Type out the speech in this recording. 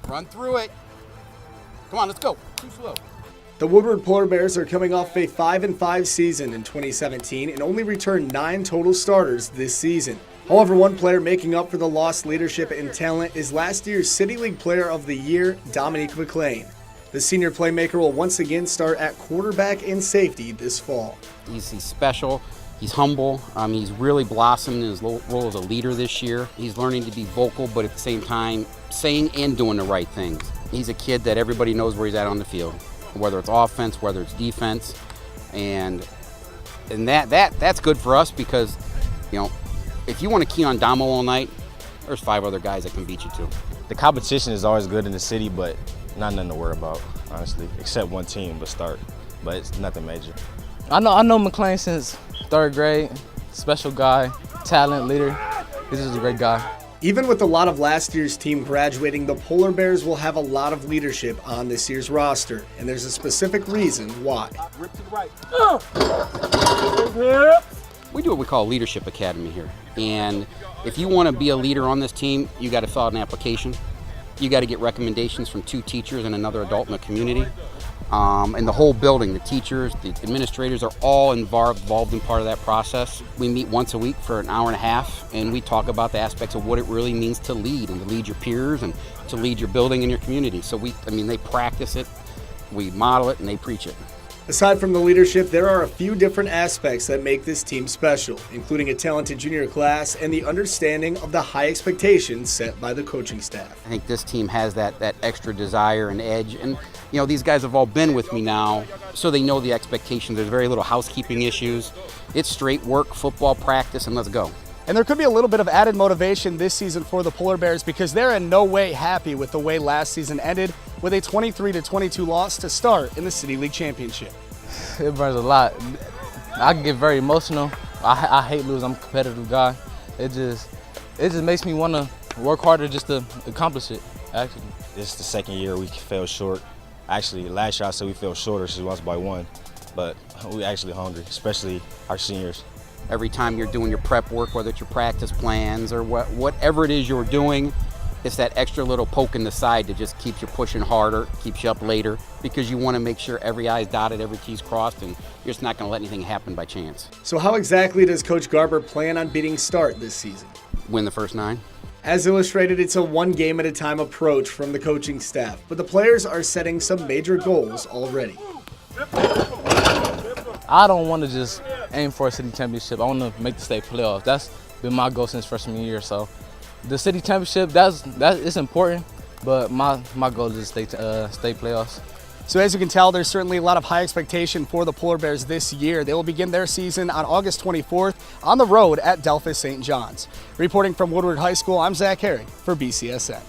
Run through it. Come on, let's go. Too slow. The Woodward Polar Bears are coming off a 5-5 season in 2017 and only returned 9 total starters this season. However, one player making up for the lost leadership and talent is last year's City League Player of the Year, Dominique McLean. The senior playmaker will once again start at quarterback and safety this fall. He's special. He's humble. He's really blossomed in his role as a leader this year. He's learning to be vocal, but at the same time, saying and doing the right things. He's a kid that everybody knows where he's at on the field, whether it's offense, whether it's defense, and that's good for us because, you know, if you want to key on Damo all night, there's 5 other guys that can beat you too. The competition is always good in the city, but not nothing to worry about, honestly, except one team, but it's nothing major. I know McLean since 3rd grade. Special guy, talent, leader. He's just a great guy. Even with a lot of last year's team graduating, the Polar Bears will have a lot of leadership on this year's roster, and there's a specific reason why. We do what we call a leadership academy here, and if you want to be a leader on this team, you got to fill out an application. You got to get recommendations from 2 teachers and another adult in the community. And the whole building, the teachers, the administrators are all involved in part of that process. We meet once a week for an hour and a half, and we talk about the aspects of what it really means to lead and to lead your peers and to lead your building and your community. So they practice it, we model it, and they preach it. Aside from the leadership, there are a few different aspects that make this team special, including a talented junior class and the understanding of the high expectations set by the coaching staff. I think this team has that extra desire and edge, and you know, these guys have all been with me now, so they know the expectations. There's very little housekeeping issues. It's straight work, football practice, and let's go. And there could be a little bit of added motivation this season for the Polar Bears because they're in no way happy with the way last season ended with a 23-22 loss to start in the City League Championship. It burns a lot. I can get very emotional. I hate losing. I'm a competitive guy. It just makes me want to work harder just to accomplish it, actually. This is the 2nd year we fell short. Actually, last year I said we fell shorter, so we lost by 1. But we actually hungry, especially our seniors. Every time you're doing your prep work, whether it's your practice plans or whatever it is you're doing, it's that extra little poke in the side that just keeps you pushing harder, keeps you up later, because you want to make sure every I's dotted, every T's crossed, and you're just not going to let anything happen by chance. So how exactly does Coach Garber plan on beating Start this season? Win the first 9. As illustrated, it's a one-game-at-a-time approach from the coaching staff, but the players are setting some major goals already. I don't want to just aim for a city championship. I want to make the state playoffs. That's been my goal since freshman year. So the city championship, it's important, but my goal is to stay playoffs. So as you can tell, there's certainly a lot of high expectation for the Polar Bears this year. They will begin their season on August 24th on the road at Delphus St. John's. Reporting from Woodward High School, I'm Zach Herring for BCSN.